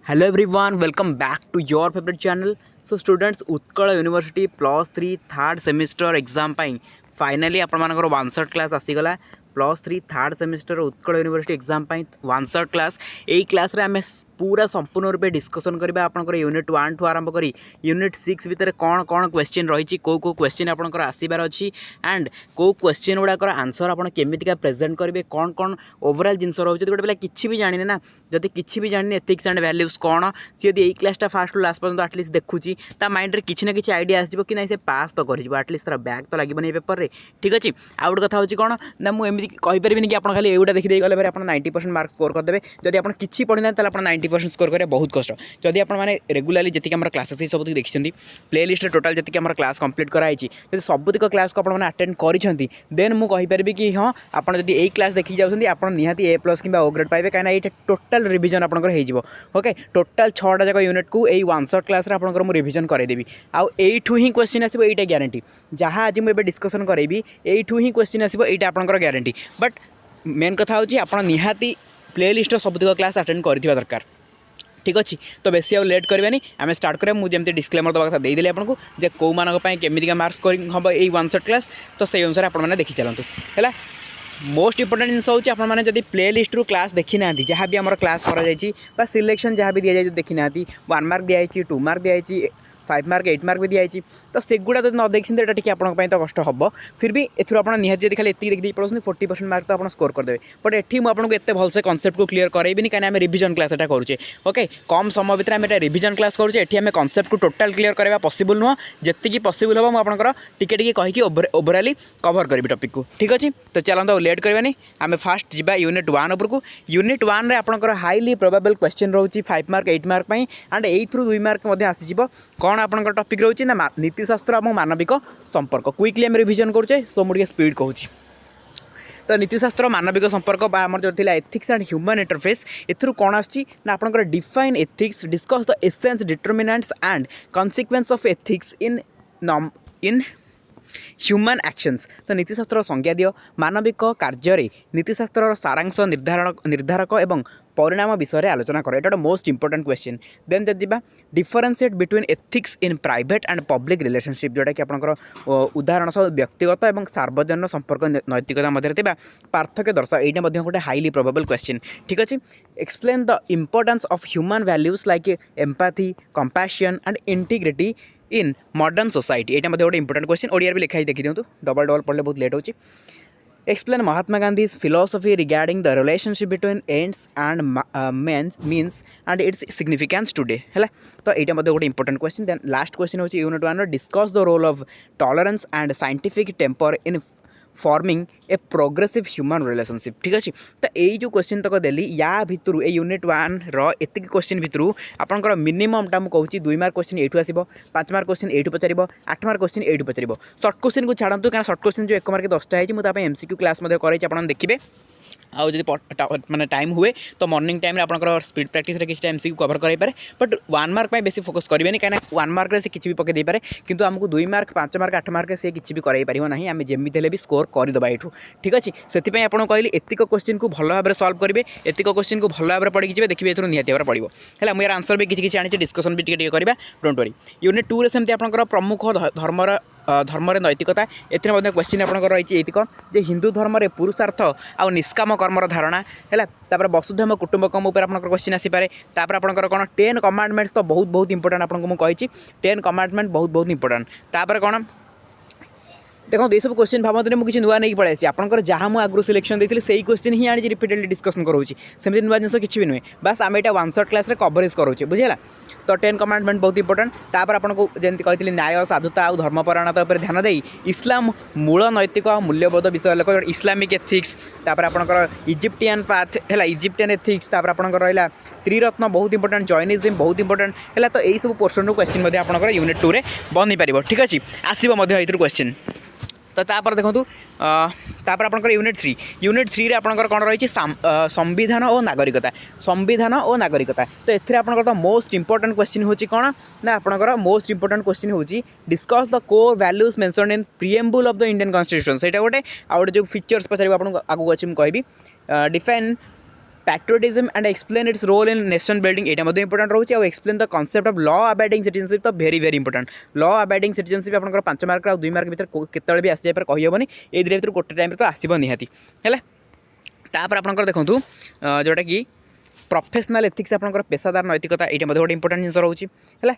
Hello everyone, welcome back to your favorite channel. So students, Utkal University +3 third semester exam पाई finally आपनकर one shot class आसीगला +3 third semester Utkal university exam पाई one shot class यही class रे आमे पूरा संपूर्ण रूप डिस्कसन करबा आपनकर यूनिट 1 ठू आरंभ करी यूनिट 6 भितर कौन कौन क्वेश्चन रही को क्वेश्चन आपनकर आसीबार अछि एंड को क्वेश्चन गुड़ाकर आंसर आपन केमितिका प्रेजेंट करेंगे कौन कौन ओवरऑल जिनस रही गोटे पिला किसी भी जाने ना जदि किसी भी जानी एथिक्स एंड वैल्यूज कौन सी यदि यही क्लासटा फास्ट लास्ट पर्यंत आटलिस्ट देखुची ता माइंड रे किसी ना किसी आइडिया आसो कि ना से पास तो कर आटलिस्ट तार बैग तो लगे पेपर रे ठीक अच्छे आउ गोटे कथा होची कौन ना मुझे कहीपरि कि आप खाली एगुटा देखिए गले आप 90% मार्क स्कोर करदे जब आप किसी पढ़ी ना आप 90% स्कोर करें बहुत कष्ट जदि आप रेगुलाली जी आम क्लासेस सब देखिए प्ले लिस्ट टोटाल जी आम क्लास कंप्लीट कराई जब सबुतिक क्लास को आपने अटेंड करें देन मुझे कहीपरि कि हाँ आपड़ जब यही क्लास देखिए जाऊँगी आप निहाती A+ कि O ग्रेड पाइबे कहीं ये टोटाल रिविजन आपंकर ओके टोटाल 6टा जाक यूनिट को यही वन शॉट क्लास आपंकर मुझे रिविजन करदेवी आउ एठू ही क्वेश्चन आसो ये ग्यारंटी जहाँ आज मुझे डिस्कसन करेबी एठू ही क्वेश्चन आसो ये आपंकर ग्यारंटी बट मेन कथा होची आपण निहाती प्ले लिस्ट सबुतिक क्लास अटेंड करथिबा दरकार ठीक अच्छे तो बेसी आउ लेट करवानी आम स्टार्ट करें मुझे जमी डिस्क्लेमर दवा कथा देदेली आपको जे कौ मानी केमिका मार्क्स स्कोरिंग हम ये वन शॉट क्लास तो से अनुसार आपने देखी चलतु है मोस्ट इंपोर्टेंट जिन होची आपने जब प्ले लिस्ट रू क्लास देखी ना जहाँ भी आम क्लास कर सिलेक्शन जहाँ भी दि जाए देखी ना 1 मार्क दिखाई 2 मार्क दिखाई 5 मार्क 8 मार्क भी दिखाई तो सेगुड़ा तो न देखी तो ये आपंपाई तो कष्ट हम फिर भी एथुर आप निहत खाली ये देखिए पड़ोस 40% मार्क तो आप स्कोर करदे बट एटी मुझे एत भलसे कन्सेप्ट को क्लीयर करेबी कहीं आम रिविजन क्लास एटा करुचे ओके कम समय भितर आम रिविजन क्लास करुचे एटी आम कन्सेप्ट को टोटाल क्लीयर करवा पॉसिबल नुह जी पॉसिबल हम आपंकर टिके कहीकि ओवराली कवर करी टॉपिक को ठीक अच्छे तो चलते लेट करवानी आम फास्ट जा यूनिट 1 उपरको यूनिट 1 रे आपंकर हाईली प्रोबेबल क्वेश्चन रोचे 5 मार्क 8 मार्क एंड 8 रू 2 मार्क आसीज कौन आपंकर टॉपिक रोचे ना नीतिशास्त्र और मानविक संपर्क क्विकली आम रिविजन करुचे सो मुझे स्पीड कहूँ तो नीतिशास्त्र मानविक संपर्क आम जो एथिक्स एंड ह्यूमन इंटरफेस एथुरु कौन आना आपंकर define ethics discuss the essence determinants and consequence of ethics in human actions तो नीतिशास्त्र संज्ञा दियो मानविक कार्य नीतिशास्त्र सारांश निर्धारक एवं परिणाम विषय आलोचना कर ये मोस्ट इंपोर्टेंट क्वेश्चन देन जब differentiate between ethics in private and public relationship जोटा कि आपंकर उदाहरण सह व्यक्तिगत और सार्वजनिक संपर्क नैतिकता मध्य पार्थक्य दर्शाओ ये गोटे हाईली प्रोबेबल क्वेश्चन ठीक अच्छे explain the importance of human values like empathy compassion and integrity in modern society यहाँ गोटे इंपोर्टेंट क्वेश्चन ओडिया भी लिखाई देखी दिखाँ डबल पढ़ले बहुत लेट होची explain Mahatma Gandhi's philosophy regarding the relationship between ends and means and its significance today है तो यहाँ गोटे important question then last question होची unit 1 discuss the role of tolerance and scientific temper in forming a progressive human relationship ठीक अच्छे तो यही जो क्वेश्चन तक देली या भितर ये यूनिट 1 रे क्वेश्चन भितर आपंकर मिनिममटा मुझे 2 मार्क क्वेश्चन ये आसो 5 मार्क क्वेश्चन ये पचार 8 मार्क क्वेश्चन ये पचार सर्ट क्वेश्चन को छाड़ू क्या सर्ट क्वेश्चन जो 1 मार्क 10टा है मुझे MCQ क्लास कर देखिए आउ जब माने टाइम हुए तो मॉर्निंग टाइम आपंकर स्पीड प्रैक्टिस रे किसी MCQ कवर कराई पारे बट 1 मार्क बेसी फोकस करेंगे कहीं 1 मार्क से किसी भी पकई पारे किंतु आमको 2 मार्क 5 मार्क 8 मार्क से किसी भी कराई पारिबो नाही आम जमी भी स्कोर करदे ये ठीक अच्छे से आपको कहली एतिक क्वेश्चन को भल भाव सल्व करेंगे एतिक क्वेश्चन को भल भाव पढ़ी जी देखिए एथुर निहाती भाव पड़ो है मुझे आंसर भी किसी आनी डिस्कसन भी टी करवा डोंट वरी यूनिट 2 रे सेमती आपंकर प्रमुख धर्म नैतिकता ए क्वेश्चन आपंकर रही जे हिंदू धर्म रे पुरुषार्थ आउ निष्काम कर्मर धारणा है तापर वसुधैव कुटुंबकम ऊपर आपंकर क्वेश्चन आसीपारे तापर आपंकर कौन 10 कमांडमेंट्स तो बहुत बहुत इंपोर्टेंट आपको मुझे 10 कमांडमेंट बहुत बहुत इंपोर्टेंट तापर कौन देखो ये सब क्वेश्चन भावतु मुझे नुआ नहीं पड़े आपंकर जहाँ मुझे आगु सिलेक्शन देती से क्वेश्चन ही आनी रिपीटेडली डिस्कसन करोची सेमती नुआ जिन किसी भी नुहे बस आम यहाँ वन शॉट क्लास कवरेज करोचे बुझेगा तो 10 कमांडमेंट बहुत इंपोर्टेंट तापर आपको जमी कही न्याय साधुता और धर्मपरायणता ध्यान दे इस्लाम मूल नैतिक मूल्यबोध विषय लोक इस्लामिक एथिक्स तापर आपंकर इजिप्टियन पाथ है इजिप्टियन एथिक्स तापर आपंकर रहा त्रिरत्न बहुत इंपोर्टेंट जैनिज्म बहुत इंपोर्टेंट है तो यही सब पोर्सन क्वेश्चन आपंकर यूनिट 2 रे बनी पार ठीक अच्छे आसो क्वेश्चन तो तापर देखो तापर आपंकर यूनिट 3 रे आपंकर कौन रही संविधान और नागरिकता तो एथरे आपंकर तो मोस्ट इंपोर्टेंट क्वेश्चन होची कौन ना आपंकर मोस्ट इंपोर्टेंट क्वेश्चन होची discuss the core values mentioned in preamble of the Indian constitution सेटा गोटे आ गोटे जो फीचर्स पचार आपको आगू अच्छे मुझे कहबी define patriotism and explain its role in nation building एटा मध्य इंपोर्टेंट रोचे और explain the concept of law abiding citizenship तो very very important law abiding citizenship आपंकर 5 मार्क और 2 मार्क भर केतबे भी आसी जाए कही हेनी ये भर गोटे टाइम तो आसो निहाती है तापर आपंकर देखूँ जोटा कि प्रोफेशनल एथिक्स आपंकर पेशादार नैतिकता ये गोटे इंपोर्टेंट जिन रोचे है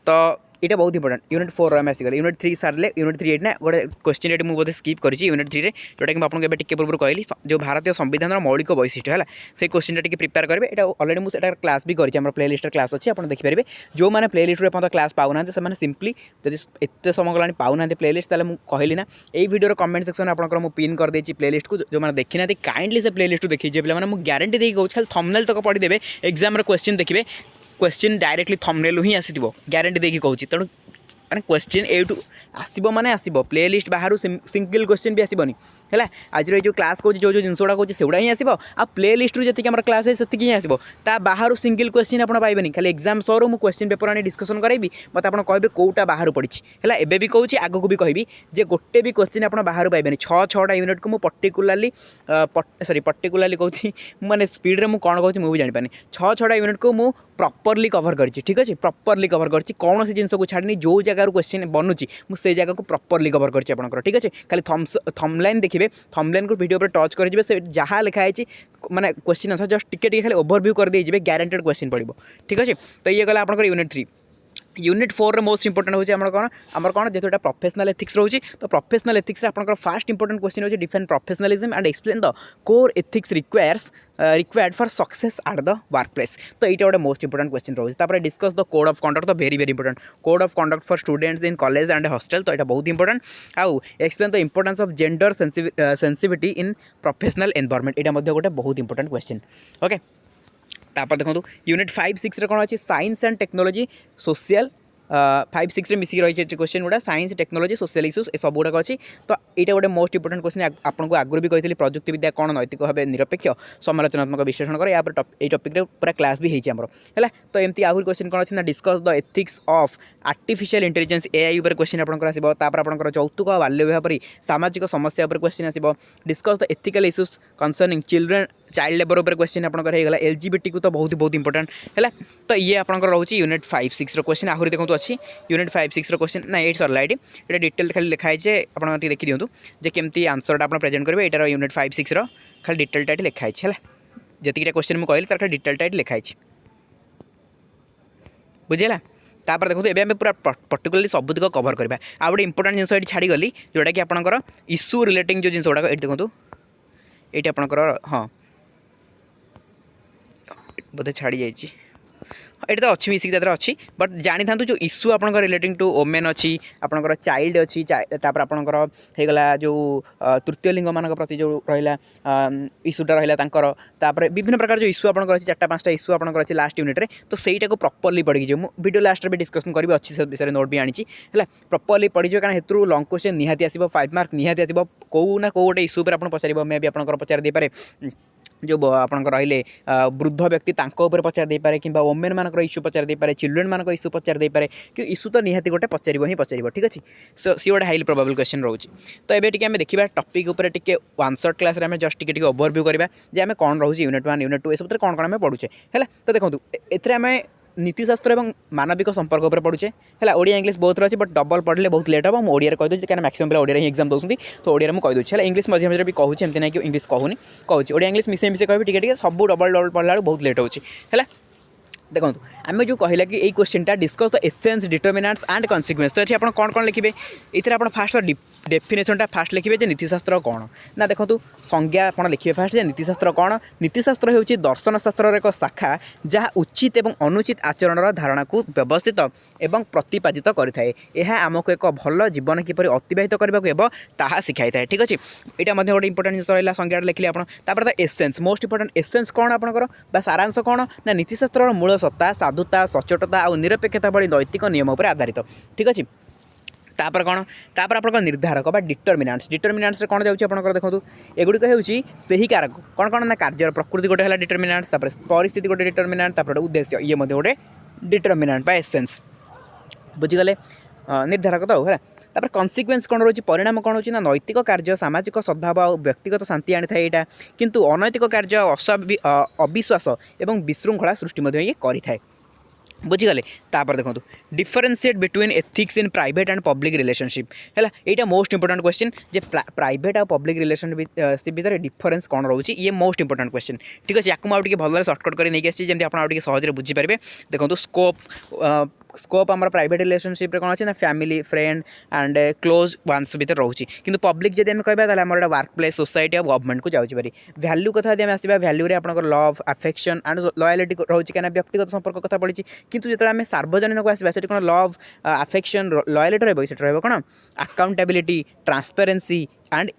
तो ये बहुत इंपोर्टेंट यूनिट 4 आम आसीगले यूनिट 3 सारे यूनिट 3 एट ना गोटे क्वेश्चन ये मुझे स्किप करी यूनिट 3 रे जोटा कि आपको टिके पूर्व कहली जो भारतीय संविधान मौलिक वैशिष्ट्य है से क्वेश्चन टी प्रिपेयर करेंगे ये अलरेडी मुझे क्लास भी करी प्ले लिस्ट क्लास अच्छी आप देखिपारे जो मैंने प्ले लिस्ट में क्लास पाऊना से सिंपली जब एत समय गला पाऊना प्ले लिस्ट तेल कहली ना यही वीडियो कमेंट सेक्शन में आपको पिन कर देती प्ले लिस्ट को जो मैंने देखी ना काइंडली से प्ले लिस्ट देखिए पे मैंने गारंटी देकी कहूँ खाली थंबनेल तक पढ़ीदेवे एग्जाम क्वेश्चन देखिए क्वेश्चन डायरेक्टली थंबनेल ही आसीथिबो गारंटी देकी कहूँ तेणु माने क्वेश्चन एटू आसो माने आसो प्ले लिस्ट बाहर सिंगल क्वेश्चन भी आसबनी है आज जो क्लास कौन जो जिन गुड़ा कौन से ही आसो आ प्ले लिस्ट रू जी आम क्लास है से ही आसो ता बाहर सिंगल क्वेश्चन आप पाइबेनी खाली एग्जाम सर मुझे क्वेश्चन पेपर आनी डिस्कसन करेंगे मत आप कहे कौटा बाहर पड़ी है एबे भी कहूँ आगक भी कहि जे गोटे भी क्वेश्चन आप बाहर पाइबेनी 6-6टा यूनिट को मुझे पर्टिकुलाली सॉरी पर्टिकुलाली कहूँ मैंने स्पीड में कौन कहूँ मुझे जानी 6-6टा यूनिट को मुझे प्रॉपर्ली कवर करछि ठीक अच्छे प्रॉपर्ली कवर करछि कौन सी जिनस को छाड़नी जो जगह क्वेश्चन बनूची मुझे जगह को प्रॉपर्ली कवर करछि आपनकर ठीक अच्छे खाली थंबनेल देखिए थंबनेल को वीडियो पर टच करेंगे से जहाँ लिखाई माने क्वेश्चन आंसर जस्ट टिके खाली ओवरव्यू कर दे गारंटेड क्वेश्चन पड़ो ठीक अच्छे तो ये गला आपनकर यूनिट 3 यूनिट 4 रे मोस्ट इंपोर्टेंट होची हमर कोन जेतोटा प्रोफेशनल एथिक्स रोची तो प्रोफेशनल एथिक्स रे आपनकर फर्स्ट इंपोर्टेंट क्वेश्चन होची define professionalism and explain the core ethics required for success at the workplace तो ये गोटे मोस्ट इंपोर्टेंट क्वेश्चन रोची तापर discuss the code of conduct तो very very important code of conduct for students in college and hostel तो ये बहुत important आउ explain the importance of gender sensitivity in professional environment ये गोटे बहुत इंपोर्टेंट क्वेश्चन ओके तापर देखो यूनिट 5-6 रे कौन अच्छी साइंस एंड टेक्नोलॉजी सोशल 5-6 मिसिक रही है क्वेश्चन गुड़ा साइंस टेक्नोलॉजी सोशल इश्यूज ए सब गुड़ाक अच्छी तो यहाँ गोटे मोस्ट इंपोर्टेंट क्वेश्चन आपको आगुरी भी कही प्रजुक्ति विद्या कौन नैतिक भाव निरपेक्ष समालोचनात्मक विश्लेषण कर या टॉपिक पूरा क्लास भी होती है तो एमती आहरी क्वेश्चन कौन अच्छी ना discuss the ethics of artificial intelligence AI उपर क्वेश्चन आपंकर आसो आपंकर यौतुक बाल्य विवाह परी सामाजिक समस्या उपर क्वेश्चन आसो discuss the ethical issues concerning children child labour उपर क्वेश्चन आपंकर होगा एलजीबीटी को तो बहुत इंपोर्टेंट है तो ये आपंकर रोचे यूनिट 5-6 क्वेश्चन आहरी देखो अच्छी यूनिट 5-6 क्वेश्चन ना ये सरला ये डिटेल खाली लिखाई आप देखी दिखाँ जे केमती आंसरटा आप प्रेजेंट करेंगे यार यूनिट 5-6 खाली डिटेलटा लिखाई है जी क्वेश्चन मुझे कहली तार खाली डिटेलटा लिखाई बुझेगा तापर देखो ये आम पूरा पर्टिकुलरली सबुतिक कवर करवा आ गए इंपोर्टेंट जिन ये छाड़गली जोटा कि आपंकर इश्यू रिलेटिंग जो जिन गुड़ा ये देखो ये आपंकर हाँ बोधे छाड़ी जाइए ये तो अच्छी मिसिक तरह अच्छी बट जानी था जो इश्यू आप रिलेटिंग टू ओमेन अच्छी आपंकर चाइल्ड अच्छी तापर आपंकर होगला जो तृतीय लिंग मान प्रति जो रहा इश्यूटा रहा तापर विभिन्न प्रकार जो इश्यू आपंकर अच्छी 4-5टा इश्यू आपंकर अच्छी लास्ट यूनिट रे तो सहीटा को प्रॉपर्ली पढ़ी जो वीडियो लास्ट भी डिस्कसन करी अच्छी से विषय नोट भी आनी है प्रॉपर्ली पढ़ी कारण हेतु लॉन्ग क्वेश्चन निहाती आसो 5 मार्क निहाती आसो कौ ना कौ गोटे इश्यू पर आप पचार मे भी आपंकर पचार दे पारे जो आपंकर रहिले वृद्ध व्यक्ति उपर पचार दे पारे कि ओमेन मान इश्यू पचार दे पारे चिल्ड्रेन मान इश्यू पचार दे पारे कि इश्यू तो निहाती गोटे पचार ही पचार ठीक अच्छे सो सी गोटे हाईली प्रोबेबल क्वेश्चन रोचे तो ये टी देखा टॉपिक उपर टी वन शॉट क्लास रे जस्ट टी ओवरव्यू करवा जे आम कौन रोचे यूनिट 1 यूनिट 2 सब कौन कौन आम पढ़ुचे है तो देखो ए नीतिशास्त्र और मानविक संपर्क उपर पढ़ुचे है ओडिया इंग्लिश बहुत अच्छे बट डबल पढ़ले बहुत लेट हम ओडिया कहीदे क्या मैक्सिमम पिला ओडिया ही एग्जाम दौरान तो ओडिया मुझे कहीदे है इंग्लिश मझे मझे भी कहूँ एमती ना कि इंग्लिश कहूनी कहूँ ओडिया इंग्लिश मिसे मिसे कह टे सब डबल पढ़ला बहुत लेट होची है देखो आम जो कहला कि यही क्वेश्चनटा discuss the essence determinants and consequence तो ये आप कौन कौन लिखे ये आप फास्ट डेफिनेशनटा फास्ट लिखे जे नीतिशास्त्र कौन ना देखो संज्ञा आप लिखे फास्ट जे नीतिशास्त्र कौन नीतिशास्त्र होची दर्शनशास्त्र एक शाखा जहाँ उचित एवं अनुचित आचरण धारणा को व्यवस्थित एवं प्रतिपादित करें यह आमको एक भल जीवन किपर अतिबाहित करने ताहा शिखाई था ठीक अच्छे यहाँ गोटे इंपोर्टेंट जिन रहा संज्ञा लिखिले आप एसेंस मोस्ट इंपोर्टेंट एसेंस कौन आपंकर सारांश कौन ना नीतिशास्त्र मूल सत्ता साधुता सचोटता और निरपेक्षता भली नैतिक नियम पर आधारित ठीक अच्छे तापर कौन तापर आप निर्धारक डिटरमिनांट्स कौन जाऊँगी आप देखो एगुड़िक होही कारक कौन कौन ना कार्य प्रकृति गोटे है डिटरमिनांट्स परिस्थिति गोटे डिटरमिनांट उद्देश्य ये गोटे डिटरमिनांट बा एसेंस बुझीगले निर्धारक तो है तापर कन्सिक्वेन्स कौन रोचे परिणाम कौन होची ना नैतिक कार्य सामाजिक सद्भाव और व्यक्तिगत शांति आनी थाए यहाँ किंतु अनैतिक कार्य अविश्वास एवं विशृंखला सृष्टि ये करें बुझीगले तापर देखो डिफरेन्सीएट between ethics in private and public relationship है यहाँ मोस्ट इंपोर्टेंट क्वेश्चन जे प्राइवेट और पब्लिक रिलेशनशिप भितर डिफरेन्स कौन रोचे ये मोस्ट इंपोर्टेंट क्वेश्चन ठीक अच्छे या मुझे भल सर्टकट कर नहीं आसी जमी आप सहज बुझीपारे देखो स्कोप आम प्राइवेट रिलेशनशिप कौन अच्छे ना family friend and close ones भितर रोचे कि पब्लिक जब आम कहना आम वर्क प्लेस सोसाइटी और गवर्नमेंट को जाऊँगी पारी भैल्यू कथा आम आसवा भैल्यू आप लव अफेक्शन एंड लॉयल्टी रोचे कहीं व्यक्तिगत संपर्क कथा पड़ी किंतु जो आम सार्वजनिक को आसवा कौन लव अफेक्शन लॉयल्टी रही कौन accountability transparency and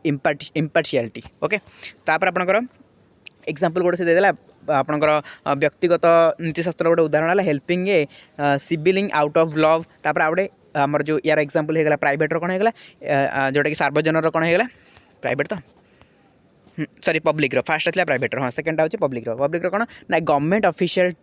impartiality okay तापर आपंकर एग्जांपल गोटे से देदेला आपणकर व्यक्तिगत नीतिशास्त्र गोटे उदाहरण है helping a sibling out of love तापर आउटे आमर जो यार एग्जांपल होगा प्राइवेटर कौन होगा जोटा कि सार्वजनर कौन होगा प्राइवेट तो सॉरी पब्लिक फास्ट था प्राइवेटर हाँ सेकेंड होची पब्लिक कौन ना government official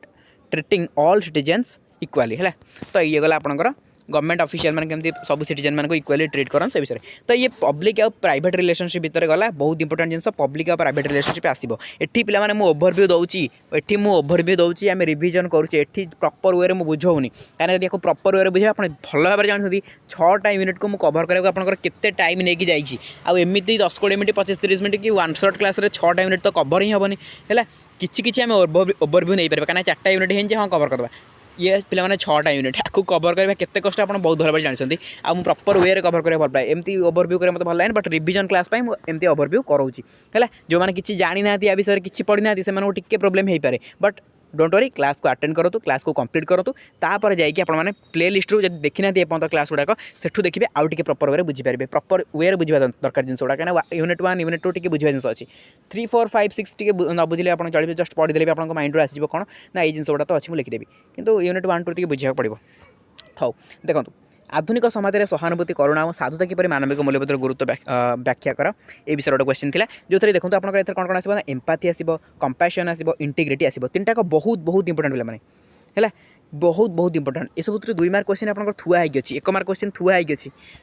treating all citizens equally है तो ये गला आपंकर गवर्नमेंट ऑफिशियल मैंने केमती सब सिटीजन मान को इक्वाली ट्रीट करन से विषय तो ये पब्लिक और प्राइवेट रिलेशनशिप भितर गला बहुत इंपोर्टेंट जिनस पब्लिक और प्राइवेट रिलेशनशिप आसो एठी पिला माने मु ओवरव्यू दूची एठी मु ओवरव्यू दूची आम रिविजन करुचे एठी प्रॉपर वे में बुझाऊनी कहीं यदि प्रॉपर वे बुझे आप भल भाव जानते 6टा यूनिट को मुझे कवर कराया आपंकर केते टाइम नहीं जाइए आमती 10-20 मिनट 25-30 मिनट कि वन शॉट क्लास 6टा यूनिट तो कवर ही हेनी है कि आम ओवरव्यू नहीं पारे कहीं 4टा यूनिट है हाँ कवर करवा ये पिला माने 6टा यूनिट आपको कवर करवा केते कष्ट आप बहुत भल भाव जानते आ मुझे प्रॉपर वे कवर करा भल पाए एमती ओवरव्यू करें मतलब भल लगे बट रिविजन क्लास एमती ओवरव्यू कराऊँगी है जो मैंने किसी जानी ना या विषय किसी पढ़ी ना से टिके प्रोब्लेम हो पाए बट डोंट वरी क्लास को अटेंड करूँ क्लास को कंप्लीट करूँ तापर जाइए आपने प्ले लिस्ट रू जब देखी ना एपर्त क्लास गुड़ाक सेठू देखिए आउ टे प्रॉपर वे बुझीपारे प्रॉपर वे बुझा दरकार जिन गुड़ा कहीं यूनिट 1 यूनिट 2 टे बुझा जिन अच्छी 3 4 5 6 टे न बुझे आप चलिए जस्ट पढ़ीदे भी आप माइंड आसो कौन ना ये जिन गुड़ा तो अच्छी मुझे लिखिदेवी किंतु यूनिट 1 2 टे बुझा पड़ो हाँ देखो आधुनिक समाज में सहानुभूति करुणा और साधुता किपर मानविक मूल्यबोधर गुरुत्व व्याख्या कर ए विषय गोटे क्वेश्चन था जो थे देखो आप कौन कौन आसो एम्पाथी आसो कंपैशन आसो इंटीग्रिटी आसो 3टा बहुत बहुत इंपोर्टेंट पे है बहुत इंपोर्टेंट ये सब 2 मार्क क्वेश्चन आपको थुआ होगी 1 मार्क क्वेश्चन थुआ होगी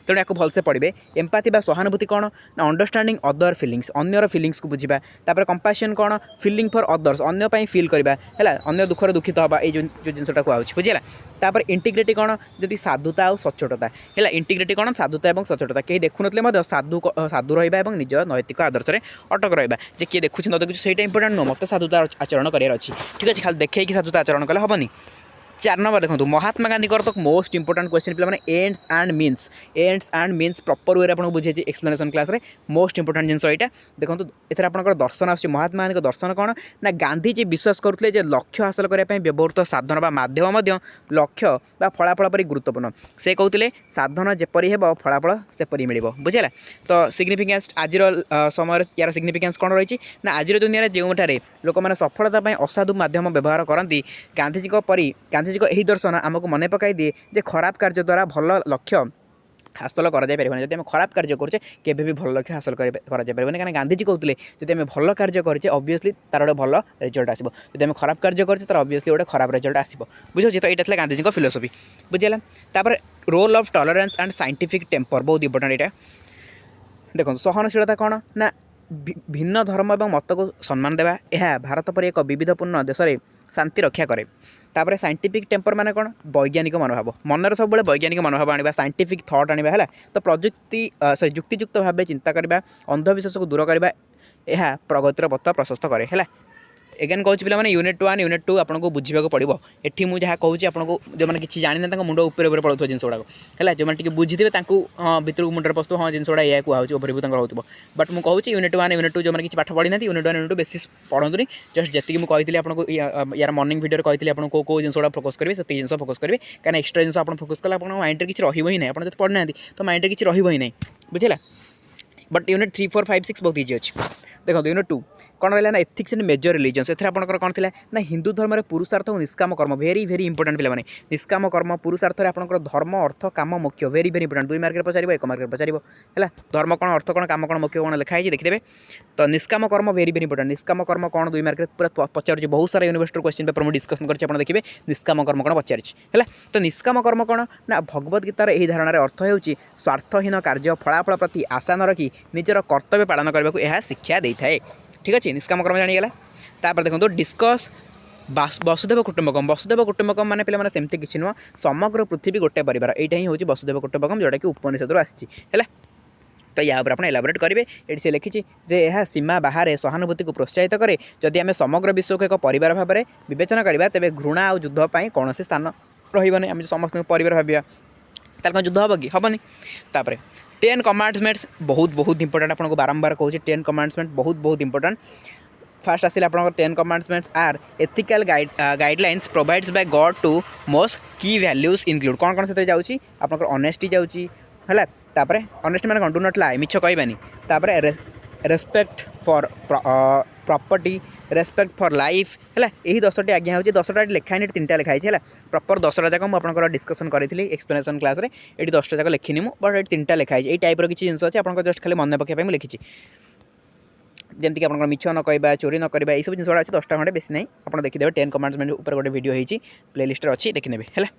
तेणु आपको भलसे पढ़े एम्पाथी बा सहानुभूति कौन ना अंडरस्टैंडिंग अदर फिलिंग्स अन्यर फिलिंग्स को बुझा तापर कंपैशन कौन फिलिंग फॉर अदर्स अन्य पाई फील करवा है अन्य दुखर दुखित हवा ये जो जिनटा कहूँ बुझेगा तापर इंटीग्रिटी कौन जब साधुता और सच्चोटता है इंटीग्रिटी कौन साधुता और सच्चोटता कहीं देखुन साधु रहा और निज नैतिक आदर्श में अटक रहा जे किए देखुच्छे न देखुच्छे सहीटा इंपोर्टेंट नुह मत साधुता आचरण करार अच्छी ठीक अच्छे खाली देखी साधुता आचरण कले हेनी 4 नंबर देखो महात्मा गांधी तो मोस्ट इंपोर्टेंट क्वेश्चन पे ends and means proper way आपको बुझे एक्सप्लेनेशन क्लास रे मोस्ट इंपोर्टेंट जिन यहाँ देखो एथर आप दर्शन आस महात्मा गांधी दर्शन कौन ना गांधीजी विश्वास करते लक्ष्य हासिल करने व्यवहृत साधन बा माध्यम लक्ष्य बा फलाफल पर गुरुत्वपूर्ण से कहते साधन जेपरी हे फलाफल सेपरी मिल बुझेगा तो सिग्निफिकेन्स आज समय यार सिग्निफिकेन्स कौन रही ना आज दुनिया जो लोक मैंने सफलता असाधु माध्यम व्यवहार करती गांधीजी परी गांधीजी यही दर्शन आमको मन पकई दिए जे खराब कार्य द्वारा भल लक्ष्य हासिल कर जब खराब कार्य करें केवे भी भल लक्ष्य हासिल करें कहीं गांधीजी कहते जब आम भल कार्य करें ऑब्वियसली तार गोटे भल रिजल्ट आसो जब आम खराब कार्य करें तार ऑब्वियसली गोटे खराब रिजल्ट आसो बुझे तो यहाँ गांधीजी का फिलोसफी बुझेगा तापर role of tolerance and scientific temper बहुत इंपोर्टेंट यहाँ देखो सहनशीलता कौन ना भिन्न धर्म और मत को सम्मान देवा यह भारत पर एक विविधपूर्ण देश में शांति रक्षा करे तापर साइंटिफिक टेम्पर माने कौन वैज्ञानिक मनोभाव मनर सब वैज्ञानिक मनोभाव आने साइंटिफिक थॉट आने है तो प्रजुक्ति सॉरी युक्तियुक्त भाव चिंता करवा अंधविश्वास को दूर करवा यह प्रगतिर पथ प्रशस्त करे है एगेन कहूँ पे यूनिट 1 यूनिट 2 आपको बुझा पड़ो ये मुझे कहूँ आपको जो मैंने किसी जानी ना मुंड उपर पड़ो जिन गुड़ाक है जो मैंने बुझीथे हाँ भितर मुंडे पशु हाँ जिन गुड़ा या कहूँ ओवरव्यू हो बट मुझे कहूँ यूनिट 1 यूनिट 2 जो मैंने किसी पाठ पढ़ी ना यूनिट 1 यूनिट 2 बेसिस पढ़ुनी जस्ट जी मुझे आपको यार मॉर्निंग वीडियो कही आपको कौ जिन गुड़ा फोकस करेंगे से जिन फोकस करेंगे कहीं एक्सट्रा जिन आप फोकस कले माइंड में किसी रही ना आप पढ़ना तो माइंड में किसी रही ना बुझेगा बट यूनिट 3 4 5 6 बहुत इजी अच्छी देखो यूनिट 2 कौन रहा ना एथिक्स एंड मेजर रिलीजन्स एथेर आपंकर कौन थी ना हिंदू धर्म में पुरुषार्थ और निष्काम कर्म वेरी वेरी इंपोर्टेंट पे निष्काम कर्म पुरुषार्थ में आपंकर धर्म अर्थ काम मुख्य वेरी वेरी इंपोर्टेंट 2 मार्क पचार 1 मार्क पचार है धर्म कौन अर्थ कौन काम कौन मुख्य कौन लिखाई देखिए तो निष्काम कर्म वेरी वेरी इंपोर्टेंट निष्काम कर्म कौन 2 मार्क पूरा पचार बहुत सारा यूनिवर्सिटी क्वेश्चन पेपर मुझे डिस्कसन कर देखिए निष्काम कर्म कौन पचार है तो निष्काम कर्म कौन ना भगवद गीतार यही धारणार अर्थ हो स्वार्थहीन कार्य फलाफल प्रति आशा न रखी निजर कर्तव्य पालन करने को यह शिक्षा देता है ठीक अच्छे निष्काम कर्म जाणीगला तापर देखो डिस्कस वसुदेव कुटुंबकम माने पे सेमती किसी नुह समग्र पृथ्वी गोटे परिवार यहाँ ही हूँ वसुदेव कुटुंबकम जोटा कि उपनिषद आसी तो या आप एलाबोरेट करेंगे ये से लिखी जे यह सीमा बाहर सहानुभूति को प्रोत्साहित करे जदि आम समग्र विश्व को एक परिवार भाव में विवेचना करवा तेज घृणा और युद्ध कौन से स्थान रही आम समस्त परिवार भाविया कौन युद्ध हम कि हेनी तापर 10 कमांडमेंट्स बहुत बहुत इंपोर्टेंट आपको बारंबार कहूँ 10 कमांडमेंट बहुत बहुत इंपोर्टेंट फास्ट आसिल आप 10 commandments are ethical guidelines provides by God to most की वैल्यूज इंक्लूड कौन कौन से जाऊँगी आप ऑनेस्टी जाऊँगी है तापर ऑनेस्टी मैंने डू नॉट लाई मिछ कहबानी तापर respect for property respect for life है यही 10टी आज्ञा होची 10टा लिखाई 3टा लिखाई है प्रॉपर 10टा जाक मुझे डिस्कसन करी एक्सप्लेनेशन क्लास रे ये 10टा जाक लिखिनी बट ये 3टा लिखाई ये टाइप किसी जिन अच्छे आप जस्ट खाली मन पकाइए लिखी जमीक आप मिछ न कहवा चोरी न करवा सब जिन अच्छे 10टा खंडे बेसी ना आप देखिए 10 कमांडमेंट ऊपर गोटे वीडियो होती प्लेलिस्ट अच्छी देखिने है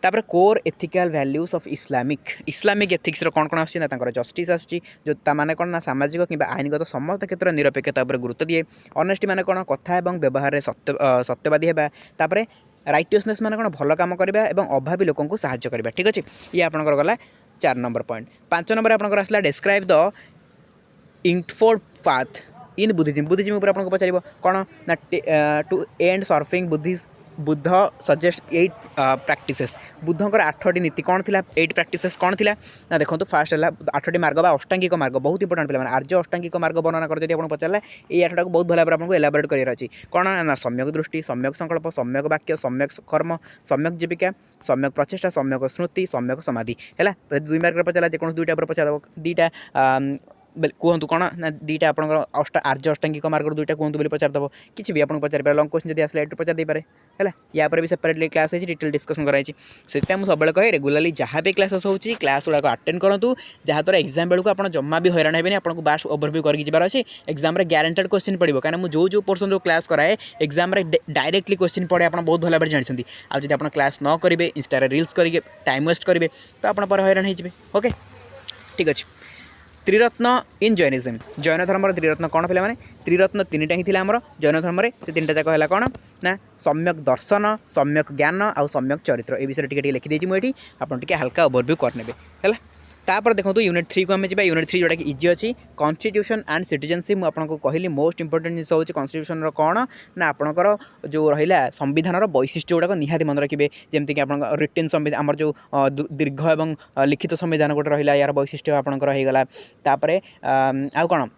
तापर core ethical values of Islamic ethics कौन कौन आना जस्टिस आसूँ जो ताने कौन ना सामाजिक कि आईनगत समस्त क्षेत्र निरपेक्षता उपर गुरुत्व दिए ऑनेस्टी माने कौन कथा और व्यवहार सत्यवादी है तापर राइटियसनेस माने कौन भल काम करवा और अभावी लोक को साहाय्य करवा ठीक अच्छे ये आपंकर गला 4 नंबर पॉइंट 5 नंबर आपंकर आसला describe the eightfold path in Buddhism ऊपर आपको पचार कौन ना to end suffering Buddha suggest 8 practices बुद्धंकर 8टी नीति कौन थी 8 प्रैक्टिसेस कौन थी ना देखो फास्ट है 8टी मार्ग बा अष्टांगिक मार्ग बहुत इंपोर्टेंट पे आर्य अष्टांगिक मार्ग वर्णना कर आपको पचारा ये 8टा को बहुत भल भाव आपको एलाबोरेट कर अच्छी कौन ना सम्यक दृष्टि सम्यक संकल्प सम्यक वाक्य सम्यक कर्म सम्यक जीविका सम्यक प्रचेषा सम्यक स्मृति सम्यक समाधि है 2 मार्क पचारा जेको 2टा पचार 2टा कहतु कौन ना 2टा आप आर्य अष्टांगिक मार्ग 2टा कहतु बोली पचारदेव किसी भी आपको पचार लंग क्वेश्चन जब आसला एटू पचार दे पारे है या पर भी सेपरेटली क्लास है डिटेल डिस्कसन कराई से मुझे सब कहे रेगुलाली जहाँ भी क्लासेस होची क्लास गुड़ाक अटेंड करूँ जहाँद्वारा एग्जाम बेलू आप जमा भी हैरान हेबे आपको बास ओवरव्यू करके जबार अच्छे एग्जाम रे ग्यारंटेड क्वेश्चन पड़ो कहीं जो पोर्सन जो क्लास कराए एग्जाम रे डायरेक्टली क्वेश्चन पड़े आप बहुत भल भाव जानते आज आप क्लास न करेंगे इंस्टा रील्स करेंगे टाइम वेस्ट करेंगे तो आप हैरान हो ओके ठीक अच्छे त्रिरत्न इन जैन धर्म त्रिरत्न कौन पे मैंने त्रिरत्न 3टा ही आमर जैन धर्म से 3टा जाक है कौन ना सम्यक दर्शन सम्यक ज्ञान आउ सम्यक चरित्र ये विषय टी लिखिदी मुझे आपड़ हल्का ओवरव्यू करने है तापर देखो यूनिट 3 को आम जा यूनिट 3 जोटा कि इजी अच्छी कॉन्स्टिट्यूशन एंड सिटीजनशिप मुझे आपको कहली मोस्ट इंपोर्टेंट जिन हूँ कॉन्स्टिट्यूशन कौन ना आपंकर जो रहा संविधान वैशिष्ट्य गुड़ाक निहाती मन रखिए जमीक आप रिटेन संविधान आम जो दीर्घ और लिखित संविधान गोटे रहा यार वैशिष्ट्य आपंकर होगा तापर आउ कौन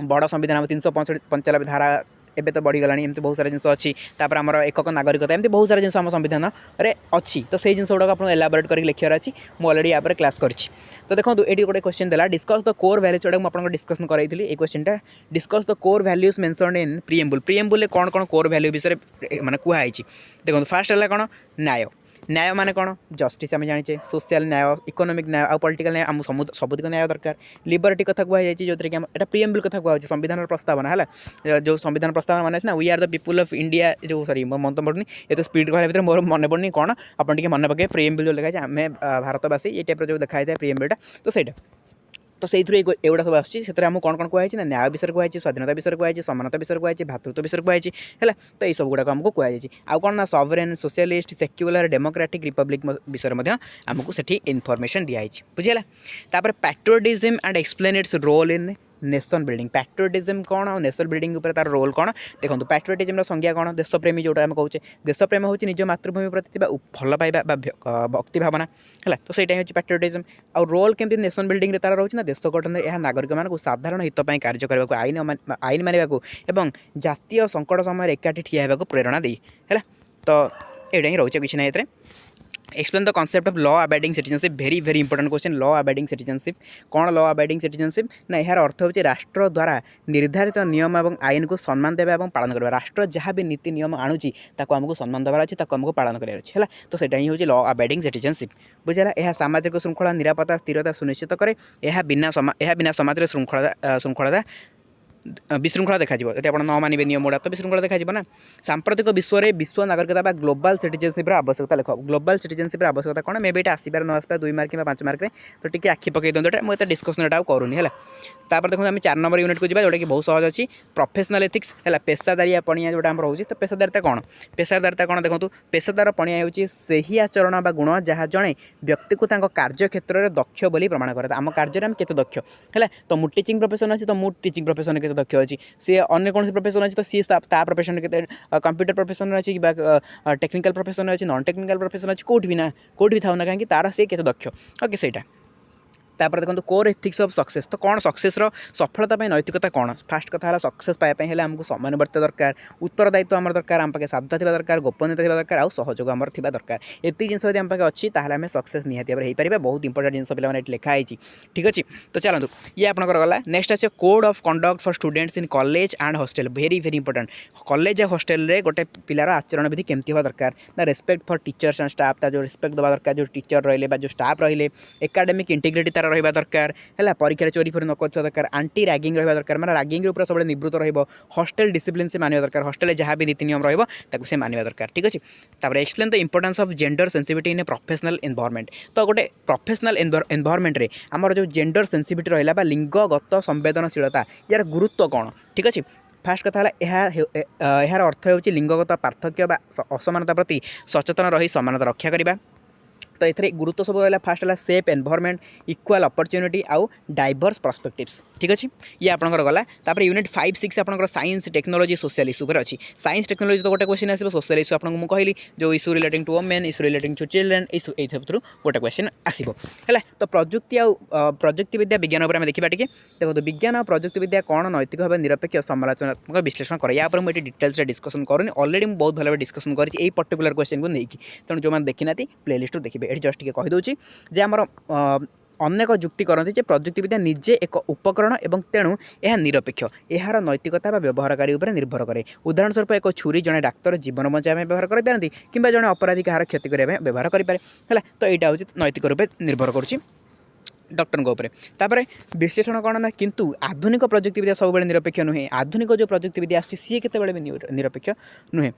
बड़ संविधान 395 धारा एबे तो बढ़ीगला एमती बहुत सारा जिन अच्छी तापर आम एकक नागरिकता एमती बहुत सारा जिन आम संविधान रे अच्छी तो सही जिन गुड़ाक आपको एलाबोरेट करके लिखार अच्छी मुझे अलरेडी यहाँ पर क्लास करी तो देखो ये गोटे क्वेश्चन देला डिस्कस द कोर वैल्यूज जोड़ा मुझे डिस्कसन कराई ये क्वेश्चनटा discuss the core values mentioned in preamble कौन कौन कोर वैल्यू विषय माने कुहाई देखो फास्ट है कौन न्याय न्याय माने कौन जस्टिस आम जाने सोशल न्याय इकोनॉमिक न्याय आ पॉलिटिकल न्याय आम सबुतिक न्याय दरकार लिबर्टी कथा कहुई जो कि एटा प्रिएम्बुल कथा कहुई संविधान प्रस्तावना है जो संविधान प्रस्तावना माने ना we are the people of India जो सॉरी मो मन तो पड़नी ये तो स्पीड कहला भर मोर मन पड़नी कौन आप मन पके प्रिएम्बुल जो लिखाई आम भारतवासी ये टाइप जो देखा था प्रिएम्बुलटा तो सहीटा तो से एगुड़ा सब आसमको कौन कौन कहुई ना न्याय विषय कहुई स्वाधीनता विषय कहुई समानता विषय कहुई भातृत्व विषय कहुई है तो ये सब गुड़ाक आमको कहुई आउ कौन ना sovereign socialist secular democratic republic विषय आमको से इनफॉरमेशन दिखाई बुझेगा तापर patriotism and explain its role in nation building patriotism कौन और नेशन बिल्डिंग उपर तार रोल कौन देखो पैट्रियोटिज्म संज्ञा कौन देशप्रेमी जोटा आम कहूँ देशप्रेम हूँ निज मातृभूमि प्रति भल पाइबा भक्ति भावना है तो सही हूँ पैट्रियोटिज्म आउ रोल केमती नेशन बिल्डिंग तार रोचे ना देश गठन यह नागरिक मानक साधारण हित कार्य करने आईन मानवा और जातीय संकट समय एकाठी ठिया होगा प्रेरणा दे है तो यहाँ ही रोचे किसी ना explain the concept of law abiding citizenship very very important question law abiding citizenship कौन लॉ अबाइडिंग सिटीजनशिप ना यार अर्थ होची राष्ट्र द्वारा निर्धारित नियम और आईन को सम्मान देवा और पालन करवा राष्ट्र जहाँ भी नीति नियम आणुची ताको हमको सम्मान देवार अच्छी ताको हमको पालन करार अच्छी है तो सेटा ही होची लॉ अबाइडिंग सिटीजनशिप बुझेगा यह सामाजिक श्रृंखला निरापत्ता स्थिरता सुनिश्चित करे यह बिना समाज श्रृंखला विशृंखला देखा ये आप न मानवे नियम गुड़ा तो विशृंखला देखा ना सांप्रतिक विश्व में विश्व नागरिकता ग्लोबल सिटीजनशिप आवश्यकता लिख ग्लोबल सिटीजनशिप आवश्यकता कौन मे भी ये आसपार न आसपार 2 मार्क कि 5 मार्क तो टी आखि पकई दिखाँ मुझे डिस्कसन एटा करूनी है तापर देखो आम 4 नंबर यूनिट को जी जोटा कि बहुत सहज अच्छी प्रोफेशनल एथिक्स है पेशादारिया पणिया जोटा आम रोचे तो पेशादारिता कौन देखो पेशादार पणिया होती आचरण बा गुण जहाँ जड़े व्यक्ति को कार्य क्षेत्र में दक्ष बोली प्रमाण करे आम कार्य में केते दक्ष है तो मु टीचिंग प्रोफेशन अच्छी तो मु टीचिंग प्रोफेशन के दक्ष अच्छी सी अन्य कौन प्रोफेशन अच्छी तो सी प्रोफेशन के कंप्यूटर प्रोफेशन अच्छी टेक्निकल प्रोफेशन अच्छी नॉन टेक्निकल प्रोफेशन अच्छी कौट भी ना कौट भी था ना कहीं तार सी केते दक्ष ओके सहीटा तापर देखो कोर एथिक्स ऑफ सक्सेस तो कौन सक्सेस सफलता नैतिकता कौन फास्ट कथा है सक्सेस पाइबा आमको समानुवर्त दरकार उत्तरदायित्व आम दरकार आम पाखे साधुता थी दरकार गोपनीयता थी दरकार आउ सहयोग आम थी दरकार एति जिन आम पाखे अच्छी आम सक्सेस निहाती भाव हो पार बहुत इंपोर्टेंट जिन पे लिखाई ठीक अच्छे तो चलतु ये आपंकर गला नेक्स्ट आस code of conduct for students in college and hostel very very important college और हॉस्टल रे गोटे पिलार आचरण विधि केमती होगा दरकार ना respect for teachers and staff जो रेस्पेक्ट देवा दरकार जो टीचर रही जो स्टाफ रही एकाडेमिक इंटीग्रिटी तार रहा दरकार है परीक्षा चोरी फोरी न कर दरकार आंटी रैगिंग रहा दरकार मैंने रैगिंग ऊपर सब निवृत्त हॉस्टल डिसिप्लिन से मानवा दरकार हॉस्टल जहाँ भी नीति नियम रही मानवा दरकार ठीक अच्छे तापर explain the importance of gender sensitivity in a professional environment तो गोटे प्रोफेशनल एनवायरनमेंट रे आमर जो जेंडर सेंसिटिविटी रहा लिंगगत संवेदनशीलता यार गुरुत्व कौन ठीक अच्छे फास्ट कथा यार अर्थ हो लिंगगत पार्थक्य असमानता प्रति सचेतन रही समानता रक्षा करने तो ये गुरुत्व सब है फास्ट है सेफ एनवायरनमेंट इक्वाल अपॉर्चुनिटी आउ डाइवर्स पर्सपेक्टिव्स ठीक अच्छे ये आपंकर गला तापर यूनिट 5 6 आपंकर साइंस टेक्नोलॉजी सोशल इश्यू पर अच्छी साइंस टेक्नोलॉजी तो गोटे क्वेश्चन आसो सोशल इश्यू आपको मुझे कहली जो issue relating to women issue relating to children issue ये गोटे क्वेश्चन आसो है तो प्रजुक्ति प्रजुक्ति विद्या विज्ञान पर देखा टी देखो विज्ञान और प्रजुक्ति विद्या कौन नैतिक भाव निरपेक्ष समालोचनात्मक विश्लेषण करे या मुझे डिटेल्स डिस्कसन करूनी अलरेडी मुझे बहुत भाव डिस्कसन करी पर्टिकुलर क्वेश्चन को लेकिन तेणु जो मैंने देखी ना प्लेलिस्ट देखिए ये जस्ट कहीदे जे आमर अनेक जुक्ति करते प्रजुक्तिविद्या निजे एक उपकरण एवं तेणु यह निरपेक्ष यार नैतिकता व्यवहारकारी उपर निर्भर करे उदाहरण स्वरूप एक छुरी जड़े डाक्तर जीवन बचाई व्यवहार करें कि जड़े अपराधी कहार क्षति करने व्यवहार करें तो यहाँ हूँ नैतिक रूपे निर्भर करुच्ची डॉक्टर उपर विश्लेषण कौन ना किंतु आधुनिक प्रजुक्तिविद्या सब निरपेक्ष नुहे आधुनिक जो प्रजुक्तिविद्या आसी सी केतबेले भी निरपेक्ष नुहे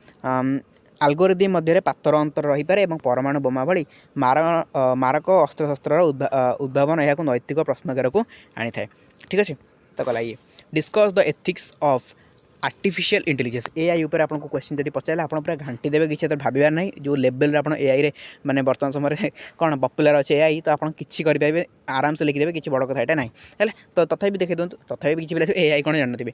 आल्गोरिदम मध्य पातर अंतर रही पारे और परमाणु बोमा भली मारक अस्त्रशस्त्र उद्भावन यह नैतिक प्रश्नगार को आनी थाए ठीक अच्छे तो कला ये discuss the ethics of artificial intelligence AI ऊपर आपको क्वेश्चन जब पचारे आप पूरा घाटी देवे किसी भाबार नहीं जो लेवल आप एआई माने बर्तमान समय कौन पपुलर अच्छे एआई तो आप किसी करेंगे आराम से लिखिदेवे किसी बड़ कथा यहाँ ना है तो तथापि देखिए दिखाँ तथापि किसी पिला एआई कौन जानते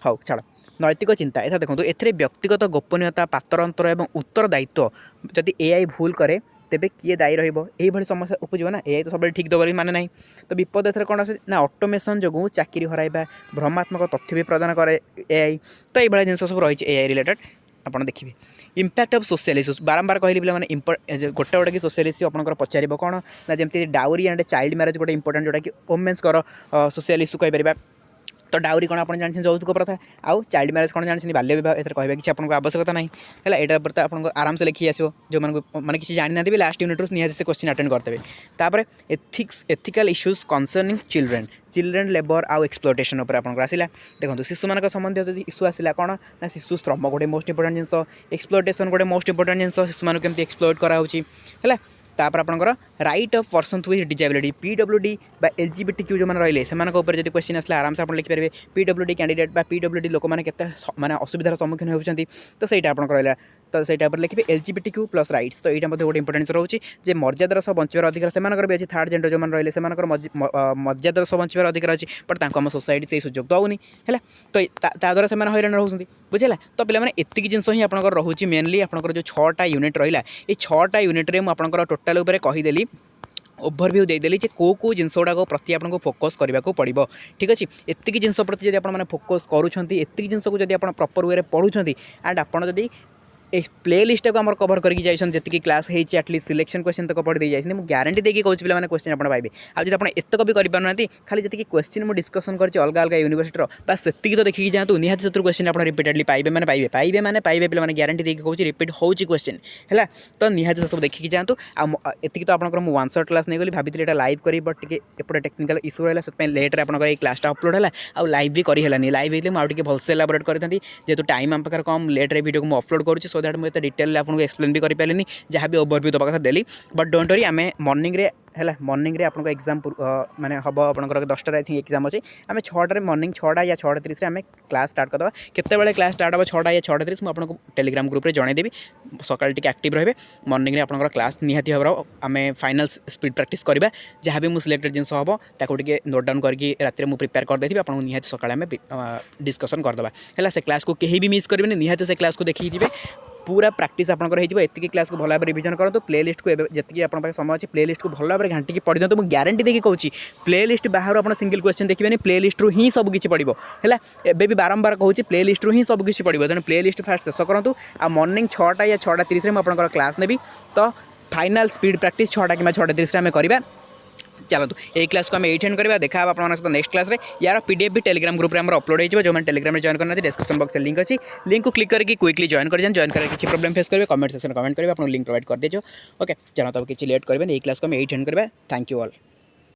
हाँ छाड़ नैतिक चिंता ऐसा देखो ए व्यक्तिगत गोपनीयता पातर अंतर और उत्तरदायित्व जदि एआई भूल करे तेबे किए दायी रही समस्या उपजो ना एआई तो सब ठीक दब माने ना तो विपद एथर कौन आसे ना ऑटोमेशन जो चाकरी हराइबा भ्रमात्मक तथ्य भी प्रदान करे एआई तो ये जिन सब रही एआई रिलेटेड आपड़ देखिए इंपैक्ट ऑफ सोशल इश्यूज बारंबार कहली पे गोटे गोटे कि सोशल इश्यू आपंकर पचार कौन ना जमी डाउरी एंड चाइल्ड मैरेज गोटे इंपोर्टेंट जोटा कि वोमेन्सकर सोशल इश्यू कहीपर तो डाउरी कौन आप जानते यौतुक प्रथा आउ चाइल्ड मैरेज कौन जानते बाल्य विवाह एथर कहवा कि आपको आवश्यकता नहीं है यहाँ पर आपको आराम से लिखी आसो जो मैंने किसी जानी ना लास्ट यूनिट निहाती से क्वेश्चन अटेंड करते तापर ethical issues concerning children labour आउ एक्सप्लोटेशन उपर आपको आसला देखो शिशु मान संबंधी जो इश्यू आसला कौन ना शिशु श्रम गोटे मोस्ट इंपोर्टेंट जिन एक्सप्लोटेशन गोटे मोस्ट इंपोर्टेंट जिन शिशु मानक केमती एक्सप्लोट कराऊँगी है तापर आपंकर right of person with disability PWD LGBTQ जो मैंने रही से जब क्वेश्चन आसला आराम से आप लिखिपारे पीडब्ल्यूडी कैंडिडेट पीडब्ल्यूडी लोक मैंने माने असुविधार सम्मुखीन होती तो सहीटा आप रहा तो सहीटा लिखे एलजीबीटीक्यू प्लस राइट्स तो यहाँ गोटे इंपोर्टेंस रोचे जे मर्यादार सह बचार अधिकार से भी अच्छी थर्ड जेंडर जो मैंने रही मर्यादार सह बचार अधिकार अच्छी बट आम सोसाइटी से सुजोग दौनी है तो द्वारा से हईराण रोचे बुझेगा तो पे एतिक जिन ही आप रोचे मेनली आपंकर जो 6टा यूनिट रहा ये 6टा यूनिट्रे मुझे टोटाल उपर कहीदेली ओभरव्यू देदेली जे को जिन गुड़ाक प्रति आपको फोकस करने को पड़ो ठीक अच्छे एतिक जिन प्रति जब आप फोकस करुँच एतिक जिन को जब आप प्रपर वे पढ़ुं एंड आपड़ जदि प्ले लिस्ट को आम कवर करके जाइए जी क्लास है एटलिस्ट सिलेक्शन क्वेश्चन तक पढ़ी जाइए मुझे ग्यारंटी देकी कहूँ पे क्वेश्चन आप पाइबे आज आप एतक भी करना खाली जी क्वेश्चन मुझे डिस्कसन कर अलग अलग यूनिवर्सिटी बस से तो देखिए जातु निहाती से क्वेश्चन आप रिपीटेडली पाइबे मैंने पाइबे पे ग्यारंटी देकी कहूँ रिपीट हो क्वेश्चन है तो निहाती से सब देखिए जातु आती तो आपंकर वन शॉट क्लास नहीं गली भाई लाइव करी बट टे एपटे टेक्निकल इश्यू रहा से लेट्रे आप क्लासटा अपलोड है आउ लाइव भी करें लाइव होते मुझे भलसे एलाबोरेट करती जेहतु टाइम आम पाखे कम लेट्रे वीडियो को अपलोड करुँच सो दैट मुझे डिटेल आपको एक्सप्लेन भी करें जहाँ भी ओवरव्यू दबा कथा देली बट डोंट वरी आम मॉर्निंग रे है मॉर्निंग रे आपको एग्जाम माने हम आपंकर 10टा आई थिंक एग्जाम अच्छे आम 6टार मॉर्निंग 6टा या 6:30 आम क्लास स्टार्ट करदे केतबेले क्लास स्टार्ट हम 6टा या 6:30 मुझे आपको टेलीग्राम ग्रुप में जनईदेवी सकाल टी एक्टिव रहे मॉर्निंग रे आपंकर क्लास निहाती भाव आम फाइनल स्पीड प्रैक्टिस करवा जहाँ भी मुझे सिलेक्टेड जिन हम ताको नोट डाउन करके राति में प्रिपेयर करदे आपको निहाती सकाल आम डिस्कसन करदे है से क्लास को कहीं भी मिस करेंगे निहाती से क्लास को देखिए जी पूरा प्रैक्टिस आपंकर होती क्लास को भल भाव रिविजन करूँ प्ले लिस्ट को जी आप समय अच्छे प्ले लिस्ट को भल भाव घाटिकी पढ़ी दिखाँ मुझे ग्यारंटी देकी कहूँ प्ले लिस्ट बाहर आप सिंगल क्वेश्चन देखिए प्ले लिस्ट रू ही सब किसी पड़ो है एबे भी बारंबार कहूँ प्ले लिस्ट रू ही सब किसी पड़ो तेणु प्ले लिस्ट फास्ट शेष करूँ आ मॉर्निंग 6टा या 6:30 मुझे क्लास नेबी तो फाइनाल स्पीड प्रैक्टिस 6टा कि 6:30 आम करवा चलते यही क्लास को आम ये एंड करवा देखा आप सहित नेक्स्ट क्लास रे यार पीडीएफ भी टेलीग्राम ग्रुप में अपलोड हो जो मैंने टेलीग्राम में जॉइन करना डिस्क्रिप्शन बॉक्स लिंक अच्छी लिंक को क्लिक करके क्विकली जॉइन कर जॉइन करके किसी प्रॉब्लम फेस करेंगे कमेंट सेक्शन कमेंट करेंगे आपको लिंक प्रोवाइड कर दीजिए ओके चलो तो किसी लेट करेंगे यही क्लास को आम ये एंड करवा थैंक यू ऑल।